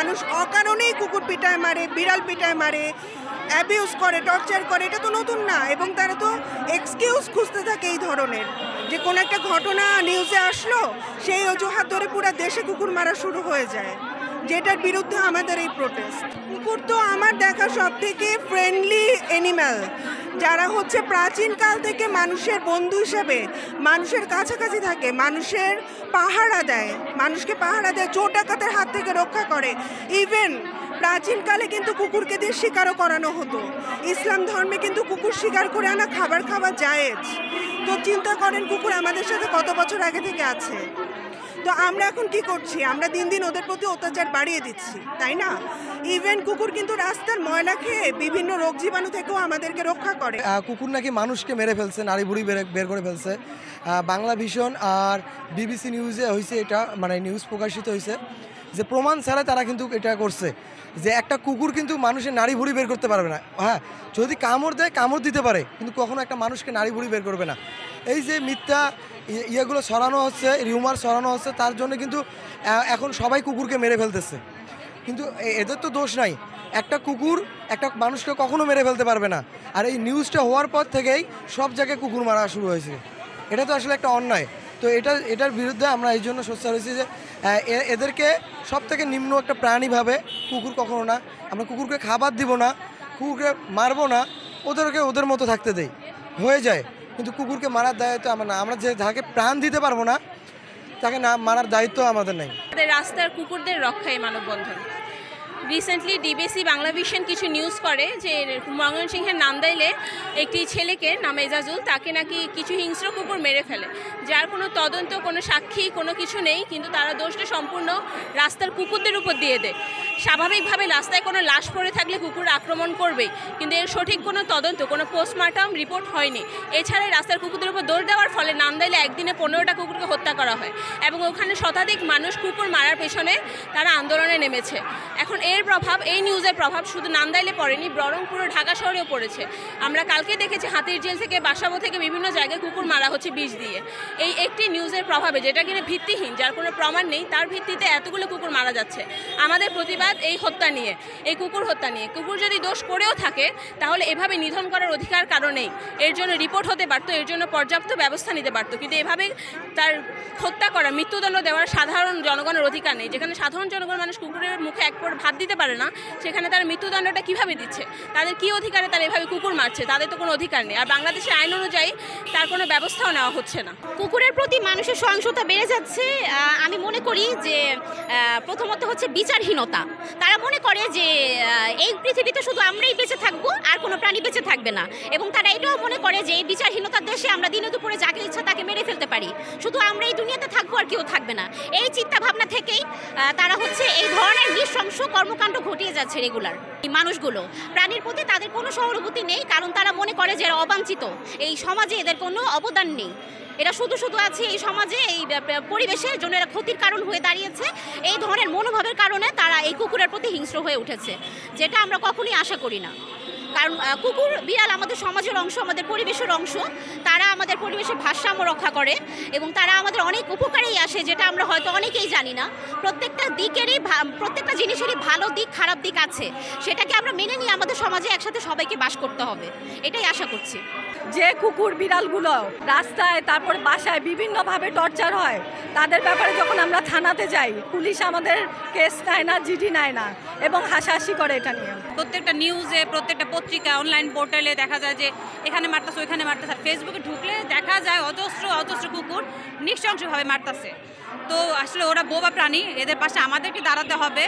মানুষ অকারণেই কুকুর পিটায় মারে, বিড়াল পিটায় মারে, অ্যাবিউজ করে, টর্চার করে, এটা তো নতুন না। এবং তারা তো এক্সকিউজ খুঁজতে থাকে এই ধরনের, যে কোনো একটা ঘটনা নিউজে আসলো, সেই অজুহাত ধরে পুরো দেশে কুকুর মারা শুরু হয়ে যায়, যেটার বিরুদ্ধে আমাদের এই প্রোটেস্ট। কুকুর তো আমার দেখা সব থেকে ফ্রেন্ডলি অ্যানিম্যাল, যারা হচ্ছে প্রাচীনকাল থেকে মানুষের বন্ধু হিসেবে মানুষের কাছাকাছি থাকে, মানুষের পাহারা দেয়, মানুষকে পাহারা দেয়, চোর ডাকাতের হাত থেকে রক্ষা করে। ইভেন প্রাচীনকালে কিন্তু কুকুরকে দিয়ে শিকারও করানো হতো। ইসলাম ধর্মে কিন্তু কুকুর শিকার করে আনা খাবার খাওয়া জায়েজ। তো চিন্তা করেন কুকুর আমাদের সাথে কত বছর আগে থেকে আছে। তো আমরা এখন কি করছি? আমরা দিন দিন ওদের প্রতি অত্যাচার বাড়িয়ে দিচ্ছি, তাই না? ইভেন কুকুর কিন্তু রাস্তার ময়লা খেয়ে বিভিন্ন রোগ জীবাণু থেকেও আমাদেরকে রক্ষা করে। কুকুর নাকি মানুষকে মেরে ফেলছে, নারী বুড়ি বের করে ফেলছে। বাংলা ভিশন আর বিবিসি নিউজে হয়েছে এটা, মানে নিউজ প্রকাশিত হয়েছে যে প্রমাণ ছাড়া তারা কিন্তু এটা করছে, যে একটা কুকুর কিন্তু মানুষের নারী ভুঁড়ি বের করতে পারবে না। হ্যাঁ, যদি কামড় দেয় কামড় দিতে পারে, কিন্তু কখনো একটা মানুষকে নারী ভুঁড়ি বের করবে না। এই যে মিথ্যা ইয়েগুলো ছড়ানো হচ্ছে, রিউমার ছড়ানো হচ্ছে, তার জন্য কিন্তু এখন সবাই কুকুরকে মেরে ফেলতেছে। কিন্তু এদের তো দোষ নাই, একটা কুকুর একটা মানুষকে কখনো মেরে ফেলতে পারবে না। আর এই নিউজটা হওয়ার পর থেকেই সব জায়গায় কুকুর মারা শুরু হয়েছে। এটা তো আসলে একটা অন্যায়। তো এটার বিরুদ্ধে আমরা এই জন্য সোচ্চার হয়েছি যে এদেরকে সব থেকে নিম্ন একটা প্রাণীভাবে কুকুর কখনো না, আমরা কুকুরকে খাবার দিব না, কুকুরকে মারবো না, ওদের মতো থাকতে দেই, হয়ে যায়। কিন্তু কুকুরকে মারার দায়িত্ব আমার না। আমরা যে যাকে প্রাণ দিতে পারবো না তাকে না মারার দায়িত্ব আমাদের নেই। রাস্তার কুকুরদের রক্ষায় মানববন্ধন। রিসেন্টলি ডিবিসি বাংলা ভিশন কিছু নিউজ করে যে ময়মনসিংহের নান্দাইলে একটি ছেলেকে নাম এজাজুল, তাকে নাকি কিছু হিংস্র কুকুর মেরে ফেলে, যার কোনো তদন্ত, কোনো সাক্ষী, কোনো কিছু নেই। কিন্তু তারা দোষটা সম্পূর্ণ রাস্তার কুকুরদের উপর দিয়ে দেয়। স্বাভাবিকভাবে রাস্তায় কোনো লাশ পড়ে থাকলে কুকুর আক্রমণ করবেই, কিন্তু এর সঠিক কোনো তদন্ত, কোনো পোস্টমর্টম রিপোর্ট হয়নি। এছাড়া রাস্তার কুকুরদের উপর দৌড় দেওয়ার ফলে নান্দাইলে একদিনে 15টা কুকুরকে হত্যা করা হয় এবং ওখানে শতাধিক মানুষ কুকুর মারার পেছনে তারা আন্দোলনে নেমেছে। এখন এর প্রভাব, এই নিউজের প্রভাব শুধু নান্দাইলে পড়েনি, বরং পুরো ঢাকা শহরেও পড়েছে। আমরা কালকে দেখেছি হাতির জেল থেকে, বাসাবো থেকে বিভিন্ন জায়গায় কুকুর মারা হচ্ছে বিষ দিয়ে। এই একটি নিউজের প্রভাবে, যেটা কিনা ভিত্তিহীন, যার কোনো প্রমাণ নেই, তার ভিত্তিতে এতগুলো কুকুর মারা যাচ্ছে। আমাদের প্রতিবাদ এই হত্যা নিয়ে, এই কুকুর হত্যা নিয়ে। কুকুর যদি দোষ করেও থাকে তাহলে এভাবে নিধন করার অধিকার কারো নেই। এর জন্য রিপোর্ট হতে পারতো, এর জন্য পর্যাপ্ত ব্যবস্থা নিতে পারতো, কিন্তু এভাবে তার হত্যা করা, মৃত্যুদণ্ড দেওয়ার সাধারণ জনগণের অধিকার নেই। যেখানে সাধারণ জনগণ মানুষ কুকুরের মুখে এক পর ভাত দিতে পারে না, সেখানে তারা মৃত্যুদণ্ডটা কিভাবে দিচ্ছে? তাদের কি অধিকারে তারা এভাবে কুকুর মারছে? তাদের তো কোনো অধিকার নেই। আর বাংলাদেশের আইন অনুযায়ী তার কোনো ব্যবস্থাও নেওয়া হচ্ছে না। কুকুরের প্রতি মানুষের সহিংসতা বেড়ে যাচ্ছে। আমি মনে করি যে প্রথমত হচ্ছে বিচারহীনতা। তারা মনে করে যে এই পৃথিবীতে শুধু আমরাই বেঁচে থাকবো, আর কোনো প্রাণী বেঁচে থাকবে না। এবং তারা এটাও মনে করে যে এই বিচারহীনতার দেশে আমরা দিনে দুপুরে যাকে ইচ্ছা তাকে মেরে ফেলতে পারি, শুধু আমরা এই দুনিয়াতে থাকবো আর কেউ থাকবে না। এই চিন্তা ভাবনা থেকেই তারা হচ্ছে এই ধরনের নৃশংস কর্মকাণ্ড ঘটিয়ে যাচ্ছে রেগুলার। এই মানুষগুলো প্রাণীর প্রতি তাদের কোনো সহানুভূতি নেই, কারণ তারা মনে করে যে এরা অবাঞ্ছিত, এই সমাজে এদের কোনো অবদান নেই, এরা শুধু আছে এই সমাজে, এই পরিবেশের জন্য এরা ক্ষতির কারণ হয়ে দাঁড়িয়েছে। এই ধরনের মনোভাবের কারণে তারা এই কুকুরের প্রতি হিংস্র হয়ে উঠেছে, যেটা আমরা কখনোই আশা করি না। কারণ কুকুর বিড়াল আমাদের সমাজের অংশ, আমাদের পরিবেশের অংশ। তারা আমাদের পরিবেশের ভারসাম্য রক্ষা করে এবং তারা আমাদের অনেক উপকারেই আসে, যেটা আমরা হয়তো অনেকেই জানি না। প্রত্যেকটা জিনিসেরই ভালো দিক, খারাপ দিক আছে। সেটাকে আমরা মেনে নিয়ে আমাদের সমাজে একসাথে সবাইকে বাস করতে হবে, এটাই আশা করছি। যে কুকুর বিড়ালগুলো রাস্তায়, তারপর বাসায় বিভিন্নভাবে টর্চার হয়, তাদের ব্যাপারে যখন আমরা থানাতে যাই, পুলিশ আমাদের কেস নেয় না, জিডি নেয় না এবং হাসাহাসি করে এটা নিয়ে। প্রত্যেকটা নিউজে, প্রত্যেকটা পত্রিকা, অনলাইন পোর্টালে দেখা যায় যে এখানে মারতেছে, ওইখানে মারতেছে। আর ফেসবুকে ঢুকলে দেখা যায় অজস্র কুকুর নৃশংসভাবে মারতেছে। তো আসলে ওরা বোবা প্রাণী, এদের পাশে আমাদেরকে দাঁড়াতে হবে।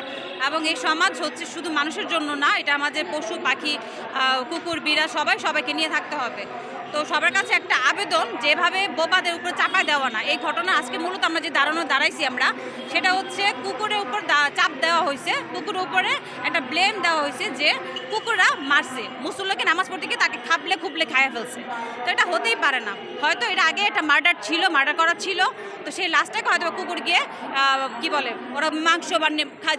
এবং এই সমাজ হচ্ছে শুধু মানুষের জন্য না, এটা আমাদের পশু পাখি, কুকুর বিড়াল সবাইকে নিয়ে থাকতে হবে। তো সবার কাছে একটা আবেদন, যেভাবে বোবাদের উপর চাপায় দেওয়া না। এই ঘটনা আজকে মূলত আমরা যে দাঁড়াইছি আমরা, সেটা হচ্ছে কুকুরের উপর চাপ দেওয়া হয়েছে, কুকুরের উপরে একটা ব্লেম দেওয়া হয়েছে যে কুকুররা মারছে, মুসল্লিকে নামাজ পড়তে গিয়ে তাকে খুবলে খাইয়ে ফেলছে। তো এটা হতেই পারে না। হয়তো এটা আগে একটা মার্ডার করা ছিল, তো সেই লাস্টটাকে হয়তো কুকুর গিয়ে কি বলে, ওরা মাংস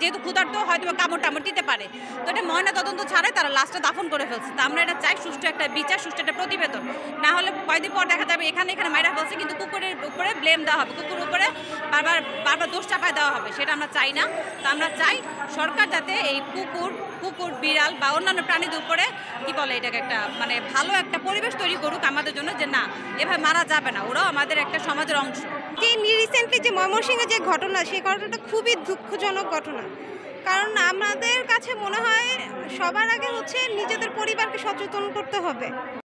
যেহেতু ক্ষুধার্ত, হয়তো কামড় দিতে পারে। তো এটা ময়না তদন্ত ছাড়াই তারা লাস্টটা দাফন করে ফেলছে। তো আমরা এটা চাই সুষ্ঠু একটা বিচার, সুষ্ঠু একটা প্রতিবেদন। না হলে কয়েকদিন পর দেখা যাবে এখানে মাইরা ফেলছে, কিন্তু কুকুরের উপরে ব্লেম দেওয়া হবে, কুকুরের উপরে বারবার দোষ চাপায় দেওয়া হবে। সেটা আমরা চাই না। তো আমরা চাই সরকার যাতে এই কুকুর বিড়াল বা অন্যান্য প্রাণীদের উপরে কি বলে এটাকে একটা মানে ভালো একটা পরিবেশ তৈরি করুক আমাদের জন্য, যে না এভাবে মারা যাবে না, ওরাও আমাদের একটা সমাজের অংশ। যে রিসেন্টলি যে ময়মনসিংহে যে ঘটনা, সেই ঘটনাটা খুবই দুঃখজনক ঘটনা। কারণ আমাদের কাছে মনে হয় সবার আগে হচ্ছে নিজেদের পরিবারকে সচেতন করতে হবে।